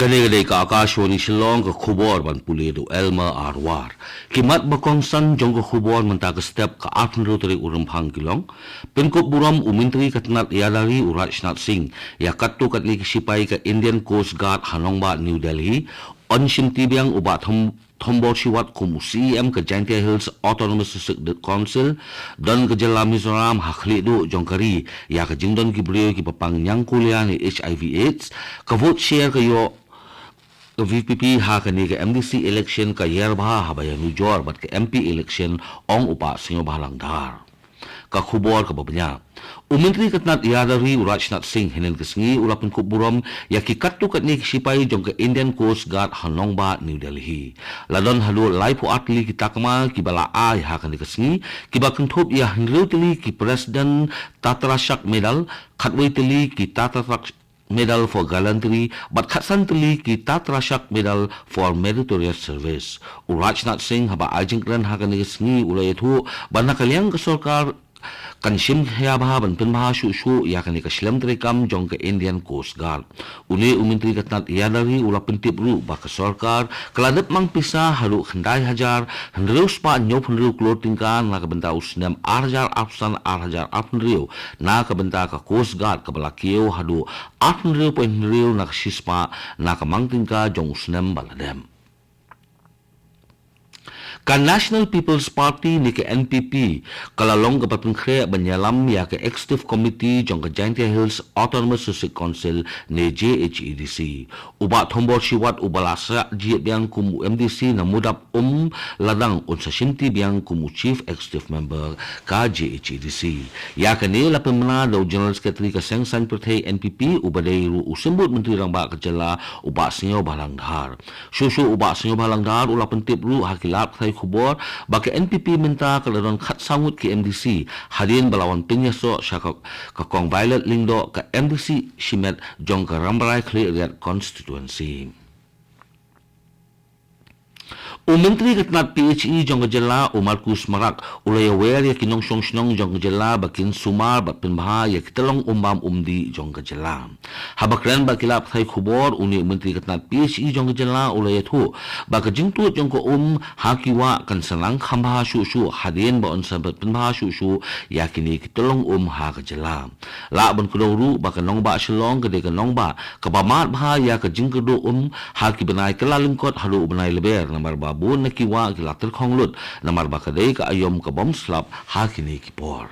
Kanilay ka Akashwani Shillong ka khubor ban pulido Elma Arwar. Kimat bakong san jong ka khubor man ta ka step ka atun rotary urampang kilong. Penkop buram umintri katnat yadari Rajnath Singh. Ya kattu katli kisipay ka Indian Coast Guard Hanongba New Delhi. Onshim tibiyang ubat Thombol Siwat kum CM ke Jaintia Hills Autonomous District Council dan ke Jela Mizoram hakli do jongkari ya ke jingdon ki beliau ki papang nyang kuliah ni HIV AIDS ke vote share ke yo ke VPP ha ke ni ke MDC election ke yerbha habaya nujor bat ke MP election ong upa singo balang dar ka khubor ka babanya Umintri katnat yadari Rajnath Singh hinen kesengi ulapin kuburom ya kikatu katni kisipai jong ke Indian Coast Guard Hanongba New Delhi. Ladon halu laipu atli kitakma kibala ai hakan kesengi kibakeng thop ya hinreu tili ki President Tatrashak Medal khatwei tili ki Tatrashak Medal for Gallantry, but Khatsan tili ki Tatrashak Medal for Meritorious Service. Rajnath Singh haba ajingkran hakan kesengi ulai itu bana kaliang ke sarkar kansim kaya bahaban penbaha syu ya kan ikaslam terekam jong ke Indian Coast Guard. Uli umintri katnat yadari ula pentip ru baka sarkar keladat mang pisah halu khendai hajar hendriu spa nyop hendriu klotingkan na kabenta usnem arjar apsan arjar apnriu na kabenta ka Coast Guard kabalakiyo hadu apnriu penriu na sispa na kamangtingka jong usnem baladem. Ka National People's Party ni ke NPP kalalong ka patungkre banyalam ya ke Executive Committee jong ke Jaintia Hills Autonomous District Council ni JHEDC. Uba thombor siwat ubalasa jiet biang kumu MDC na mudap ladang unsa sinti biang kumu Chief Executive Member ka JHEDC. Ya ke ni lapemna daw General Secretary ka Sengsan Perthay NPP ubadai ru usimbut Menteri Rangba Kejela uba singaw balangdar. Susu uba singaw balangdar ula pentip ru hakilap khubor baka NPP minta kalaron khat sangut ki MDC hadin balawan pinyaso siya ka kong Violet Lingdo ka MDC Shimet jong ka Rambaray Clear Constituency. Menteri katnat PHE jong kejela Markus Marak ulay aware ya kinong syong jong kejela bakin sumar bat pinbaha ya kitalong umbam umdi jong kejela. Habakran bakilap thay khubor uni menteri katnat PHE jong kejela ulay itu baka jingtu jong ko hakiwa kan sanang khambaha syu hadin ba on sabat pinbaha syu ya kini kitalong ha kejela. La ban kudong ru baka nong ba shilong kede ka nong ba kabamat baha ya ka jingkudo haki benai kelalingkot halu benai leber namar ba bun nakiwa kilater khonglut namar bakadai ka ayom ka bom slap hakini kipor.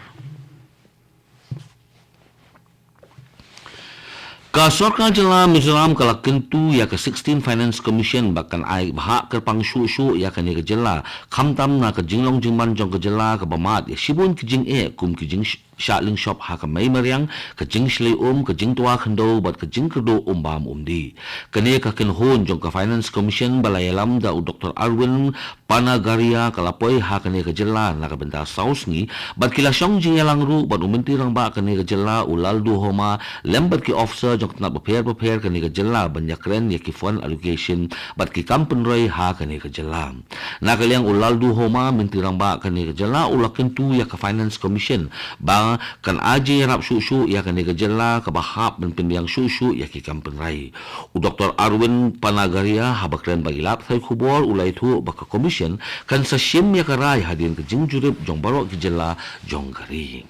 Ka Sarkar Jela Mizoram kalak kentu ya ke 16 Finance Commission bahkan ai bahak kerpang syu ya kan ke jela khamtam na ke jinglong jingman jong ke jela ke bamat ya sibun ke jing kum ke jing Shaling shop ha ka may mariang ka jing shlay ka jing tuwa khando bat ka jing kerdo bam umdi kane ka kinhon jong ka Finance Commission balayalam da Dr. Arwin Panagaria kalapoy ha kane ka jela na ka benta sausngi bat kila syong jing yalang ru bat uminti rang ba kane ka jela ulaldu homa lembat ki officer jong na prepare kane ka jela banyakren ya ki fund allocation bat ki kampen roy ha kane ka jela na kaliang ulaldu homa minti rang ba kane ka jela ulakin tu ya ka Finance Commission ba kan aji rap syu ya kan gejela ka bahap dan pembiang syu ya ki kampen rai Dr. Arwin Panagaria habakren bagilap thai khubor ulai thu baka commission kan sa sim ya ka rai hadin ke jingjurip jong baro gejela jong gari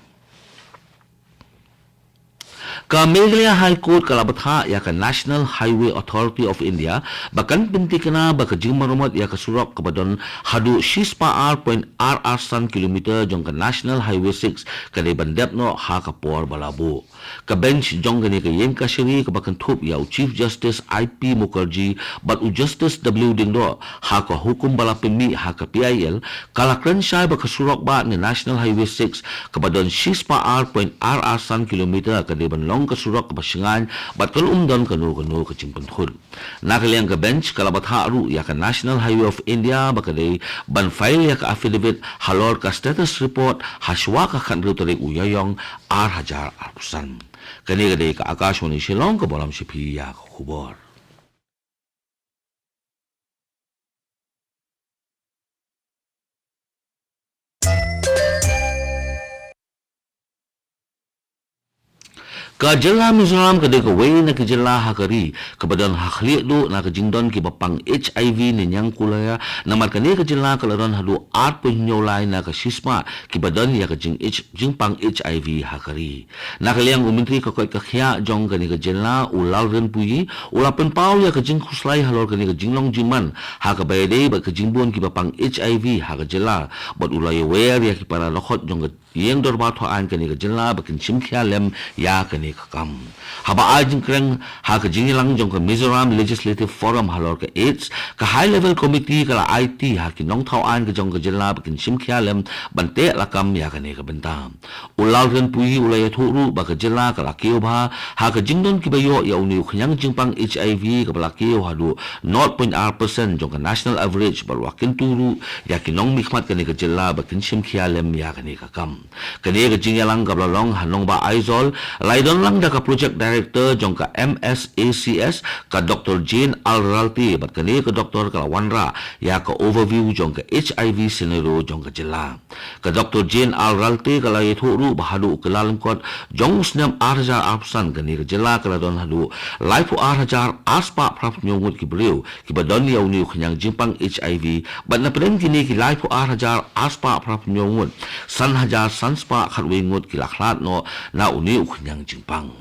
ka Meghalaya High Court kalabatha ya ka National Highway Authority of India bakan pinti kana baka jingmarumat ya ka surok kabadon hadu sispa RR san kilometer jong ka National Highway 6 kade bandep no ha ka por balabu ka bench jong gani ka yen ka shiri ka bakan thup ya Chief Justice IP Mukherjee but Justice W Dingdo ha ka hukum balapimi ha ka PIL kalakran siya baka surok ba ni National Highway 6 kabadon sispa RR san kilometer kade long ka surak ka basingan bat kal umdan kanu ka chimpunthun nakaliang ka bench kalabat haru ya ka National Highway of India bakadai ban file ya ka affidavit halor ka status report haswa ka khanru tarik uyayong hajar arpusan kani kadai ka Akashwani Shillong ka bolam sipi ya khubor Kajela Mizoram kada ka way na kajela hakari kabadan hakli do na kajingdon ki bapang HIV ni nyang kulaya na markani kajela kalaron hadu at punyolay na kasisma kibadan ya kajing pang HIV hakari. Nakaliang umintri kakoy kakya jong kani kajela ulal ren puyi ulapan pao ya kajing kuslay halor kani kajinglong jiman hakabayade ba kajingbon ki bapang HIV hakajela bat ulay wer ya ki para lokot jong yang dorbat hoan kani kajela bakin simkya lem ya kani kakam. Haba ajing kreng ha kajingilang jong ka Mizoram Legislative Forum halor ka AIDS ka high level committee kala IT ha kinong tauan ka jong kajela bakin simkya lem bante lakam ya kani kabentam. Ulal ren puyi ulay thuru ba kajela kala keo ba ha kajingdon ki bayo ya uni khanyang jingpang HIV ka bala keo hadu 0.R% jong ka national average balwakin turu ya kinong mikmat kani kajela bakin simkya lem ya kani kakam. Kani kajingilang kablalong hanong ba Aizol laidon lang da ka project director jong ka MSACS ka Dr. Jane Alralti bat kani ka Dr. Kalawanra ya ka overview jong ka HIV scenario jong ka jela. Ka Dr. Jane Alralti kala ithuru bahadu kelalengkot jong snam arjar apsan kani ka jela kala don hadu life arjar aspa prap nyongut ki beliau ki badon ya uni khanyang jimpang HIV bat na pren kini ki life arjar aspa prap nyongut san hajar sanspa khatwengut ki lakhlat no na uni khanyang jimpang.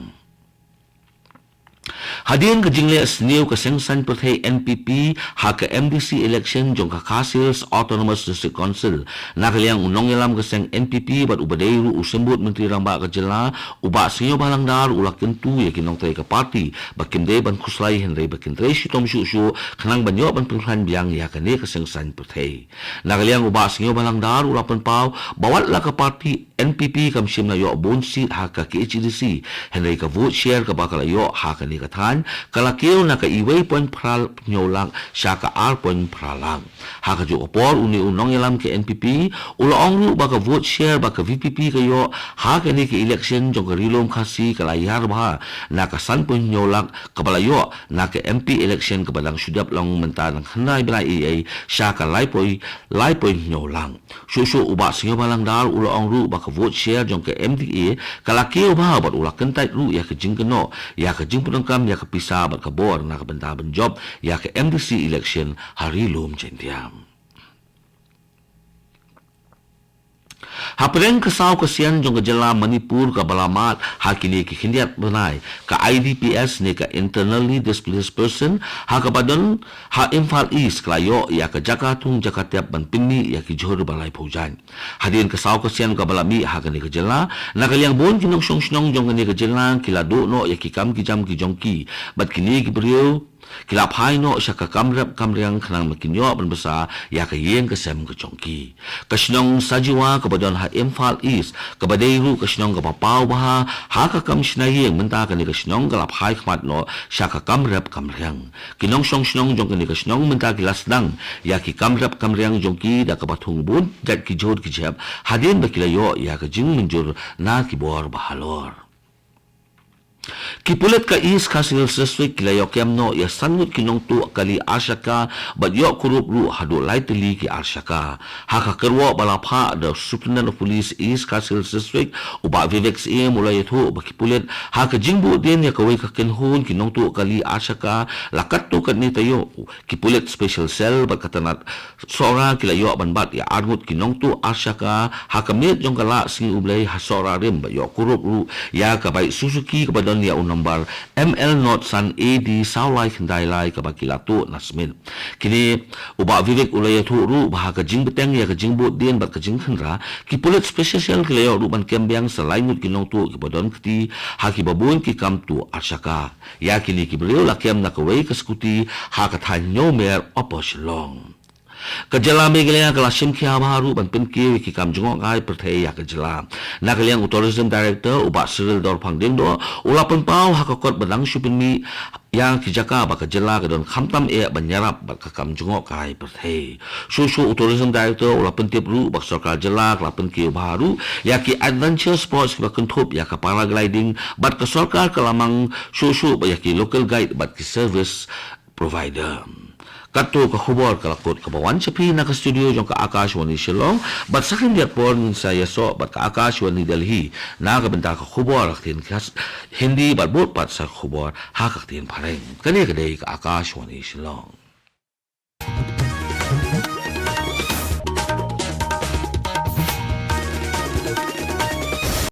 Hadian ka jingle sniu ka sengsan perthei NPP ha ka MDC election jong ka Khasils Autonomous District Council nakaliang unong yalam ka seng NPP bat ubadeiru usembut menteri ramba ka jela uba sinyo balangdar ulakin tu ya kinong tay ka party bakimde ban kuslay henry bakindre shitom shu kanang banyo ban penghan biang ya kane ka sengsan perthei nakaliang uba sinyo balangdar ulapan pau bawat la ka party NPP kam sim na yo bon seat ha ka KHDC henry ka vote share ka bakala yo ha ka ni katan kalakil na ka iway point pral nyolang siya ka R point pralang ha ka jo opor uni unong yalam ke NPP ulaong ru baka vote share baka VPP kayo ha ka ni ke election jong ka rilom kasi kalayar ba na ka san point nyolang kabalayo na ka MP election kabalang syudap lang menta ng hanay bilay EA siya ka lai point nyolang susu uba sinyo balang dar ulaong ru baka vote share jong ka MDA kalakil ba bat ulak kentai ru ya ka jing keno ya ka jing penengkam ya ka pisa bat ka bor na ka bentaban job ya ka MDC election hari lum jentiam. Hapreng kesaw kasian jong kejela Manipur ka balamat hakini ki hindiat benai ka IDPS ni ka internally displaced person ha kapadon ha Imphal East klayo ya ka Jakatung Jakatiap ban pinni ya ki Johor balai Phujan hadin kesaw kasian ka balami ha kani kejela nakaliang bon kinong song jong kani kejela kilado no ya ki kam ki jam ki jongki bat kini ki brio kila phai no siya ka kamriang kanang makinyo ban basa ya ka yeng ka sem ka chongki kasnong sajiwa kabadon ha Imphal East kabadeiru kasnong ka papaw baha ha ka kam sinayeng menta ka ni kasnong kala phai khmat no siya ka kamriang kinong snong jong ka ni kasnong menta kilasdang ya ki kamriang jongki da ka bathung bun jat ki jod ki jab hadin ba kilayo ya ka jing minjur na ki bor bahalor. Kipulit ka East Khasils District kilayo kiamno ya sangut kinong tu kali Arshaka badyo kurup ru hadu laitili ki Arshaka haka kerwo balapha the Superintendent of Police East Khasils District uba Vivek CM mulai itu bakipulit haka jingbu din ya kawai ka kinhun kinong tu kali Arshaka lakat tu kan ni tayo kipulit special cell bakatanat sora kilayo banbat ya arngut kinong tu Arshaka haka mit jong kala sing ublay hasora rim badyo kurup ru ya kabai Suzuki kepada ya number ML Not San AD Saulai Kendai kabakilatu Nasmin kini uba Vivek ulay thuru baha ka jing beteng ya ka jing bot din bat ka jing khandra ki pulit special kilayo ruban kembyang salaimut kinong tu ki bodon kti ha ki babun ki kam tu Arshaka ya kini ki beliau lakiam na kawai ka skuti ha ka thanyo mer oposilong kejala megalaya kelasim kia baru ban penki ki kam jongok ngai perthei ya kejala nakaliang tourism director uba Cyril Dor Phangding do ulapan pau hakakot badang supinmi yang kijaka ba kejala kadon khamtam e banyarap ba kam jongok kai perthei susu tourism director ulapan tipru ba sarkar jela ulapan ki baru ya ki adventure sports ba kentup ya ka paragliding bat ka sarkar kelamang susu ba ya ki local guide bat ki service provider Kato ka khubor kalakot kabawan sa pinaka-studio yung ka-Akashwani Shillong, bat sa akin diapon sa Yaso, bat ka-Akashwani Delhi, nakabenta ka khubor, hindi balbot pat sa khubor, hakaktin pa rin. Kani-kaday ka-Akashwani Shillong.